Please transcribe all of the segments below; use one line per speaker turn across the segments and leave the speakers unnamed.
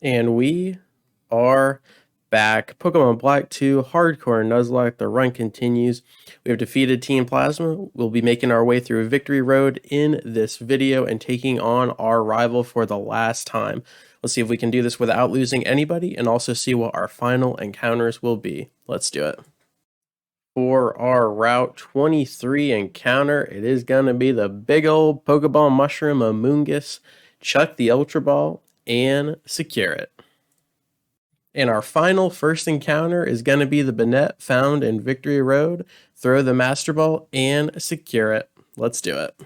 And we are back. Pokemon Black 2, Hardcore Nuzlocke. The run continues. We have defeated Team Plasma. We'll be making our way through Victory Road in this video and taking on our rival for the last time. Let's see if we can do this without losing anybody and also see what our final encounters will be. Let's do it. For our Route 23 encounter, it is going to be the big old Pokeball Mushroom Amoonguss, chuck the Ultra Ball, and secure it. And our final first encounter is going to be the Banette found in Victory Road, throw the Master Ball, and secure it. Let's do it.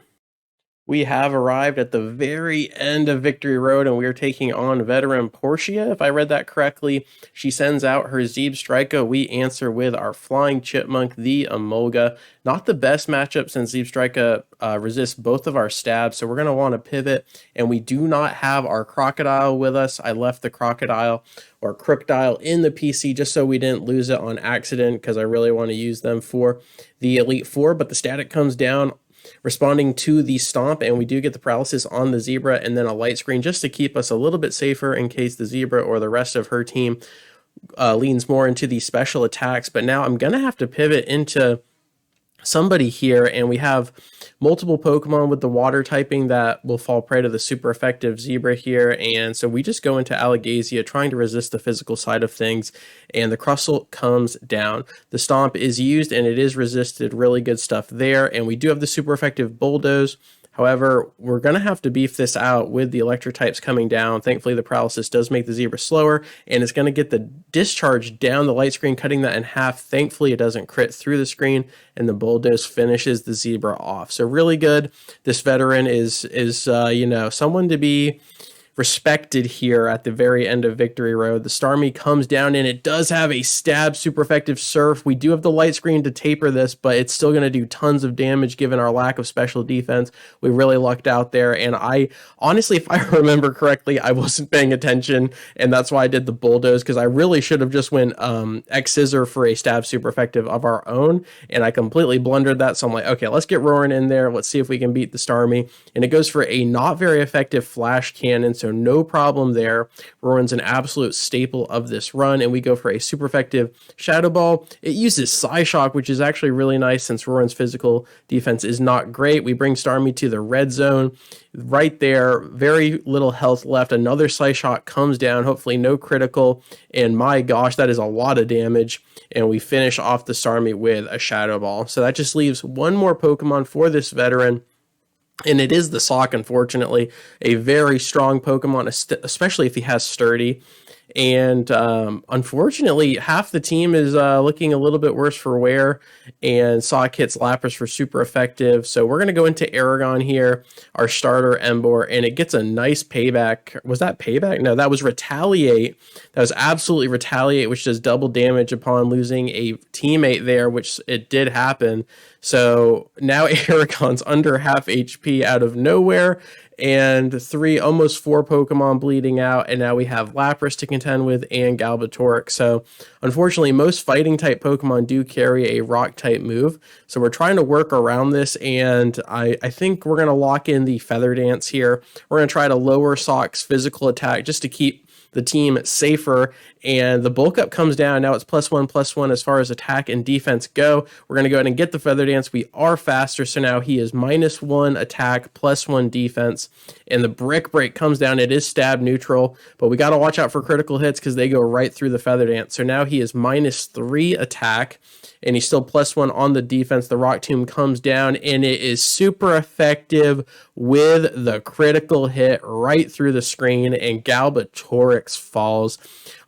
We have arrived at the very end of Victory Road, and we are taking on veteran Portia. If I read that correctly, she sends out her Zebstrika. We answer with our Flying Chipmunk, the Emolga. Not the best matchup since Zebstrika resists both of our stabs, so we're going to want to pivot, and we do not have our Crocodile with us. I left the Crocodile or Crookdile in the PC just so we didn't lose it on accident because I really want to use them for the Elite Four, but the static comes down responding to the stomp, and we do get the paralysis on the zebra and then a light screen just to keep us a little bit safer in case the zebra or the rest of her team leans more into the special attacks. But now I'm gonna have to pivot into somebody here, and we have multiple Pokemon with the water typing that will fall prey to the super effective zebra here, and so we just go into Alagasia trying to resist the physical side of things, and the Crustle comes down. The Stomp is used and it is resisted. Really good stuff there, and we do have the super effective Bulldoze. However, we're going to have to beef this out with the electric types coming down. Thankfully, the paralysis does make the zebra slower, and it's going to get the discharge down the light screen, cutting that in half. Thankfully, it doesn't crit through the screen, and the bulldoze finishes the zebra off. So really good. This veteran is someone to be respected here at the very end of Victory Road. The Starmie comes down, and it does have a stab super effective Surf. We do have the light screen to taper this, but it's still going to do tons of damage given our lack of special defense. We really lucked out there, and I honestly, if I remember correctly, I wasn't paying attention, and that's why I did the Bulldoze, because I really should have just went X Scissor for a stab super effective of our own, and I completely blundered that. So I'm like, okay, let's get Roaring in there. Let's see if we can beat the Starmie, and it goes for a not very effective Flash Cannon, so no problem there. Roaring's an absolute staple of this run, and we go for a super effective Shadow Ball. It uses Psyshock, which is actually really nice since Roaring's physical defense is not great. We bring Starmie to the red zone. Right there, very little health left. Another Psyshock comes down, hopefully no critical, and my gosh, that is a lot of damage, and we finish off the Starmie with a Shadow Ball. So that just leaves one more Pokemon for this veteran, and it is the Sock, unfortunately. A very strong Pokemon, especially if he has Sturdy. And unfortunately, half the team is looking a little bit worse for wear, and Sock hits Lapras for super effective. So we're going to go into Aragon here, our starter Emboar, and it gets a nice payback. Was that payback? No, that was Retaliate. That was absolutely Retaliate, which does double damage upon losing a teammate there, which it did happen. So now Aragon's under half HP out of nowhere, and almost four Pokemon bleeding out, and now we have Lapras to contend with and Galbatorix. So unfortunately, most fighting type Pokemon do carry a rock type move, so we're trying to work around this, and I think we're going to lock in the Feather Dance here. We're going to try to lower Sock's physical attack just to keep the team safer, and the bulk up comes down. Now it's +1/+1 as far as attack and defense go. We're going to go ahead and get the Feather Dance. We are faster, so now he is -1 attack, +1 defense, and the Brick Break comes down. It is stab neutral, but we got to watch out for critical hits because they go right through the Feather Dance. So now he is -3 attack, and he's still +1 on the defense. The Rock Tomb comes down, and it is super effective with the critical hit right through the screen, and Galbatorix falls.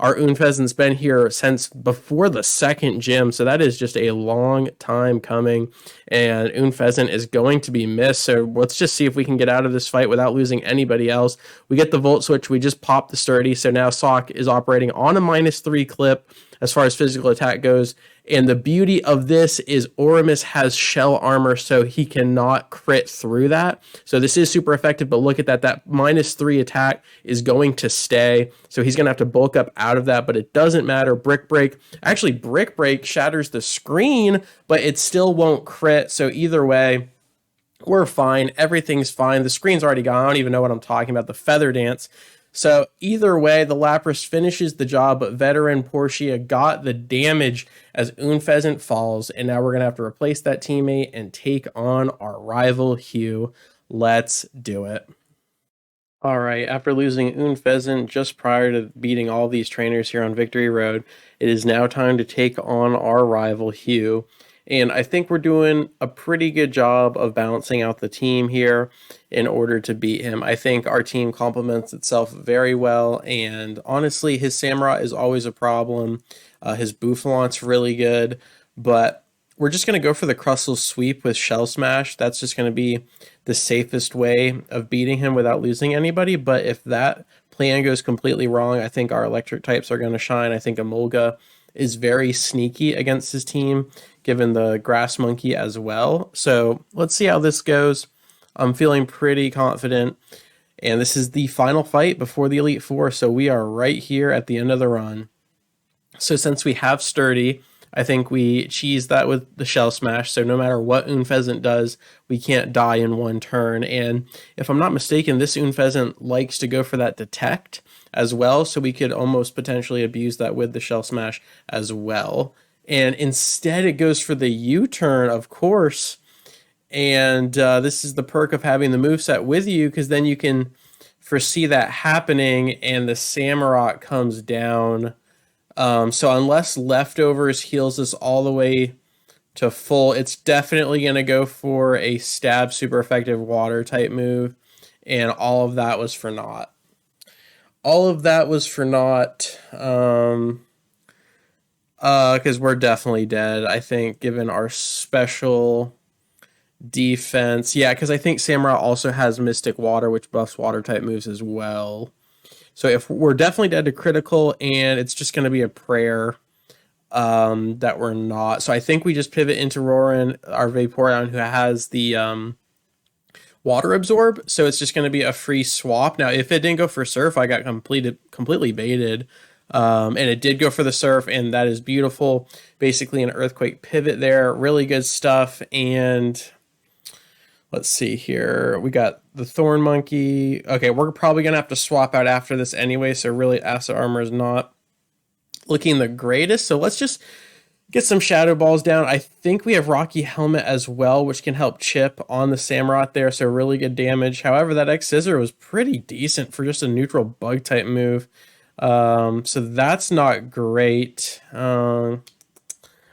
Our Unfezant's been here since before the second gym, so that is just a long time coming, and Unfezant is going to be missed. So let's just see if we can get out of this fight without losing anybody else. We get the Volt Switch, we just pop the Sturdy, so now Sock is operating on a -3 clip as far as physical attack goes. And the beauty of this is Orimus has shell armor, so he cannot crit through that. So this is super effective, but look at that. That -3 attack is going to stay. So he's going to have to bulk up out of that, but it doesn't matter. Brick Break. Actually, Brick Break shatters the screen, but it still won't crit. So either way, we're fine. Everything's fine. The screen's already gone. I don't even know what I'm talking about. The Feather Dance So either way, the Lapras finishes the job, but veteran Portia got the damage as Unfezant falls, and now we're going to have to replace that teammate and take on our rival Hugh. Let's do it. All right, after losing Unfezant just prior to beating all these trainers here on Victory Road, it is now time to take on our rival Hugh. And I think we're doing a pretty good job of balancing out the team here in order to beat him. I think our team complements itself very well, and honestly, his Samurott is always a problem. His Bouffalant's really good, but we're just going to go for the Crustle Sweep with Shell Smash. That's just going to be the safest way of beating him without losing anybody. But if that plan goes completely wrong, I think our electric types are going to shine. I think Emolga is very sneaky against his team, given the Grass Monkey as well. So let's see how this goes. I'm feeling pretty confident. And this is the final fight before the Elite Four. So we are right here at the end of the run. So since we have Sturdy, I think we cheese that with the Shell Smash, so no matter what Unfezant does, we can't die in one turn. And if I'm not mistaken, this Unfezant likes to go for that Detect as well, so we could almost potentially abuse that with the Shell Smash as well. And instead, it goes for the U-turn, of course. And this is the perk of having the moveset with you, because then you can foresee that happening, and the Samurott comes down. So unless Leftovers heals us all the way to full, it's definitely going to go for a stab super effective water type move. And all of that was for naught. All of that was for naught. Because we're definitely dead, I think, given our special defense. Yeah, because I think Samurott also has Mystic Water, which buffs water type moves as well. So if we're definitely dead to critical, and it's just going to be a prayer that we're not. So I think we just pivot into Roarin, our Vaporeon, who has the Water Absorb. So it's just going to be a free swap. Now, if it didn't go for Surf, I got completely baited. And it did go for the Surf, and that is beautiful. Basically an Earthquake pivot there. Really good stuff. And let's see here. We got the Thorn Monkey. Okay, we're probably going to have to swap out after this anyway, so really Acid Armor is not looking the greatest. So let's just get some Shadow Balls down. I think we have Rocky Helmet as well, which can help chip on the Samurott there, so really good damage. However, that X-Scissor was pretty decent for just a neutral bug type move. So that's not great.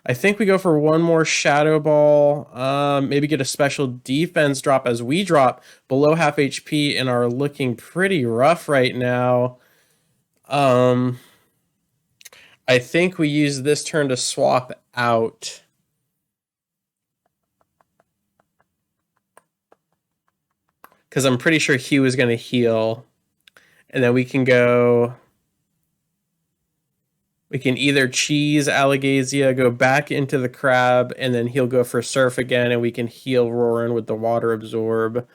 I think we go for one more Shadow Ball, maybe get a special defense drop as we drop below half HP and are looking pretty rough right now. I think we use this turn to swap out. Because I'm pretty sure Hugh is going to heal. And then we can go... We can either cheese Allegazia, go back into the Crab, and then he'll go for Surf again, and we can heal Roarin with the Water Absorb.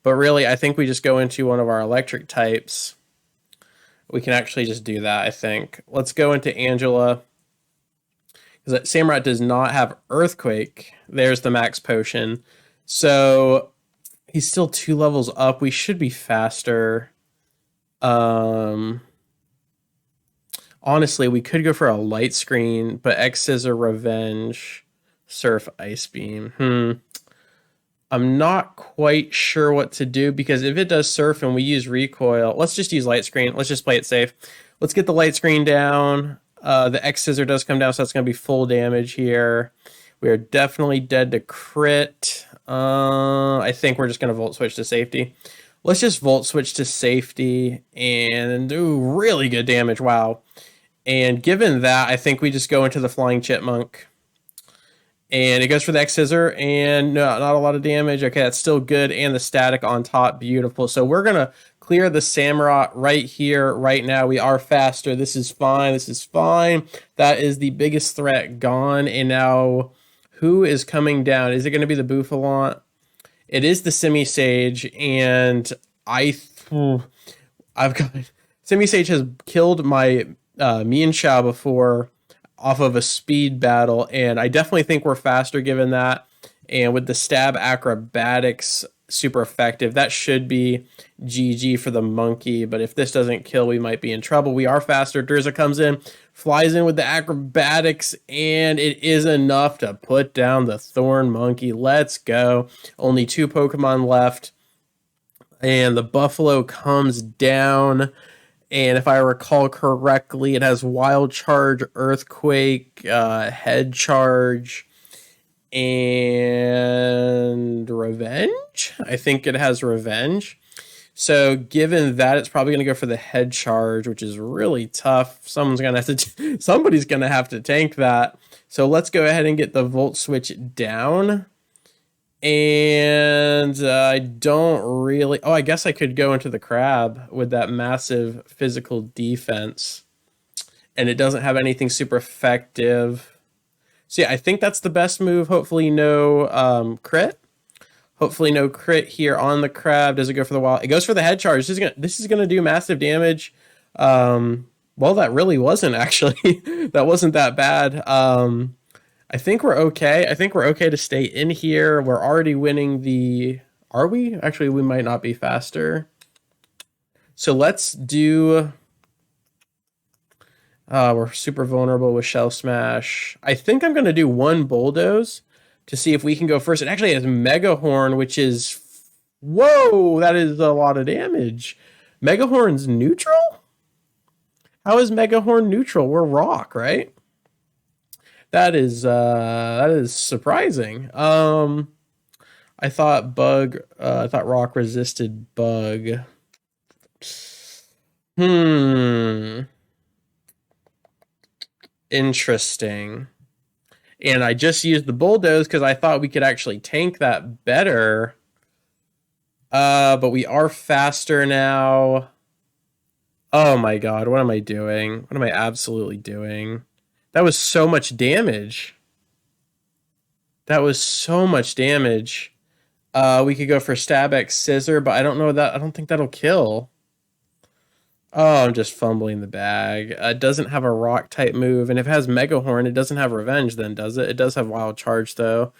But really, I think we just go into one of our electric types. We can actually just do that, I think. Let's go into Angela. Because Samurott does not have Earthquake. There's the max potion. So he's still 2 levels up. We should be faster. Honestly, we could go for a Light Screen, but X-Scissor, Revenge, Surf, Ice Beam. I'm not quite sure what to do, because if it does Surf and we use Recoil, let's just use Light Screen. Let's just play it safe. Let's get the Light Screen down. The X-Scissor does come down, so that's going to be full damage here. We are definitely dead to crit. I think we're just going to Volt Switch to safety. Let's just Volt Switch to safety and do really good damage. Wow. And given that, I think we just go into the Flying Chipmunk. And it goes for the X-Scissor, and no, not a lot of damage. Okay, that's still good, and the static on top, beautiful. So we're going to clear the Samurott right here, right now. We are faster. This is fine. This is fine. That is the biggest threat gone. And now, who is coming down? Is it going to be the Bouffalant? It is the Simisage, and I've got... Simisage has killed my Mienshao before off of a speed battle, and I definitely think we're faster given that. And with the Stab Acrobatics, super effective. That should be GG for the monkey, but if this doesn't kill, we might be in trouble. We are faster. Durza comes in, flies in with the acrobatics, and it is enough to put down the thorn monkey. Let's go. Only 2 Pokemon left, and the buffalo comes down. And if I recall correctly, it has Wild Charge, Earthquake, Head Charge, and Revenge. I think it has Revenge. So given that, it's probably going to go for the Head Charge, which is really tough. Somebody's going to have to tank that. So let's go ahead and get the Volt Switch down. And I don't really... Oh, I guess I could go into the crab with that massive physical defense. And it doesn't have anything super effective. So yeah, I think that's the best move. Hopefully no crit. Hopefully no crit here on the crab. Does it go for the wild? It goes for the head charge. This is gonna do massive damage. Well, that really wasn't actually. That wasn't that bad. I think we're okay. I think we're okay to stay in here. We're already winning the... Are we? Actually, we might not be faster. So let's do... we're super vulnerable with Shell Smash. I think I'm going to do 1 Bulldoze to see if we can go first. It actually has Mega Horn, which is... Whoa! That is a lot of damage. Mega Horn's neutral? How is Mega Horn neutral? We're rock, right? That is surprising. I thought rock resisted bug. Interesting. And I just used the bulldoze because I thought we could actually tank that better. But we are faster now. Oh my god, what am I doing? What am I absolutely doing? That was so much damage. That was so much damage. We could go for Stab X Scissor, but I don't know that. I don't think that'll kill. Oh, I'm just fumbling the bag. It doesn't have a rock type move, and if it has Mega Horn, it doesn't have Revenge then, does it? It does have Wild Charge, though,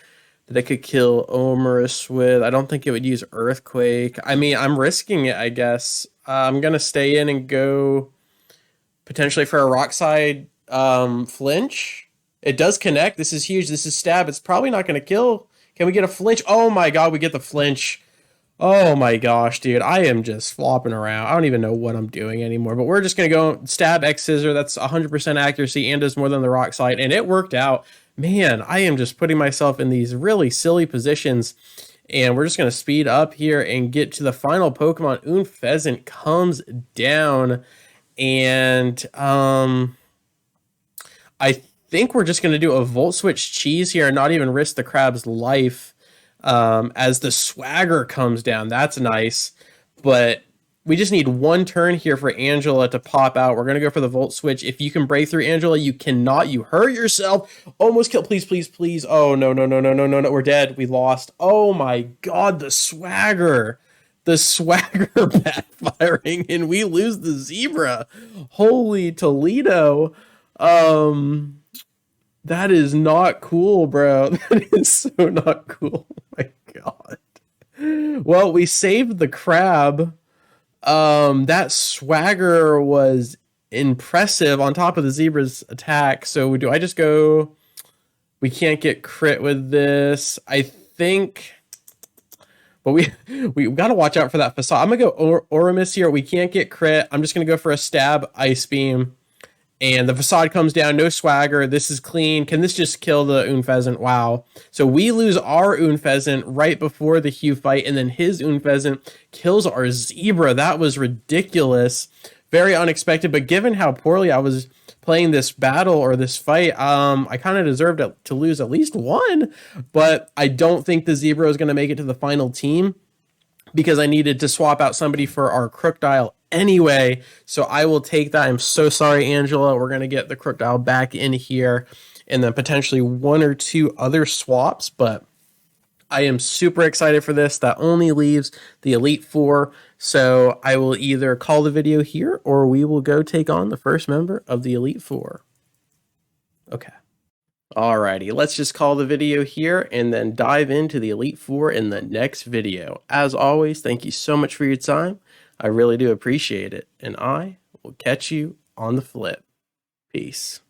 that it could kill Omerus with. I don't think it would use Earthquake. I mean, I'm risking it, I guess. I'm going to stay in and go potentially for a Rock Side flinch. It does connect. This is huge. This is stab. It's probably not going to kill. Can we get a flinch? Oh my god, we get the flinch. Oh my gosh, dude. I am just flopping around. I don't even know what I'm doing anymore. But we're just going to go Stab X Scissor. That's 100% accuracy and does more than the Rock Slide. And it worked out. Man, I am just putting myself in these really silly positions. And we're just going to speed up here and get to the final Pokemon. Unfezant comes down. And I think we're just going to do a Volt Switch Cheese here and not even risk the crab's life as the Swagger comes down. That's nice. But we just need 1 turn here for Angela to pop out. We're going to go for the Volt Switch. If you can break through Angela, you cannot. You hurt yourself. Almost kill. Please, please, please. Oh, no, no, no, no, no, no, no. We're dead. We lost. Oh, my God. The Swagger. The Swagger backfiring, and we lose the Zebra. Holy Toledo. That is not cool, bro. That is so not cool. Oh my god. Well, we saved the crab. That Swagger was impressive on top of the Zebra's attack. So do I just go... We can't get crit with this. I think... But we got to watch out for that Facade. I'm going to go Oramis here. We can't get crit. I'm just going to go for a Stab Ice Beam. And the Facade comes down. No Swagger. This is clean. Can this just kill the Unfezant? Wow. So we lose our Unfezant right before the Hugh fight. And then his Unfezant kills our Zebra. That was ridiculous. Very unexpected. But given how poorly I was playing this battle or this fight, I kind of deserved to lose at least 1. But I don't think the Zebra is going to make it to the final team because I needed to swap out somebody for our Crocodile anyway. So I will take that. I'm so sorry, Angela. We're going to get the Crocodile back in here and then potentially 1 or 2 other swaps. But I am super excited for this. That only leaves the Elite Four. So I will either call the video here or we will go take on the first member of the Elite Four. Okay. Alrighty, let's just call the video here and then dive into the Elite Four in the next video. As always, thank you so much for your time. I really do appreciate it, and I will catch you on the flip. Peace.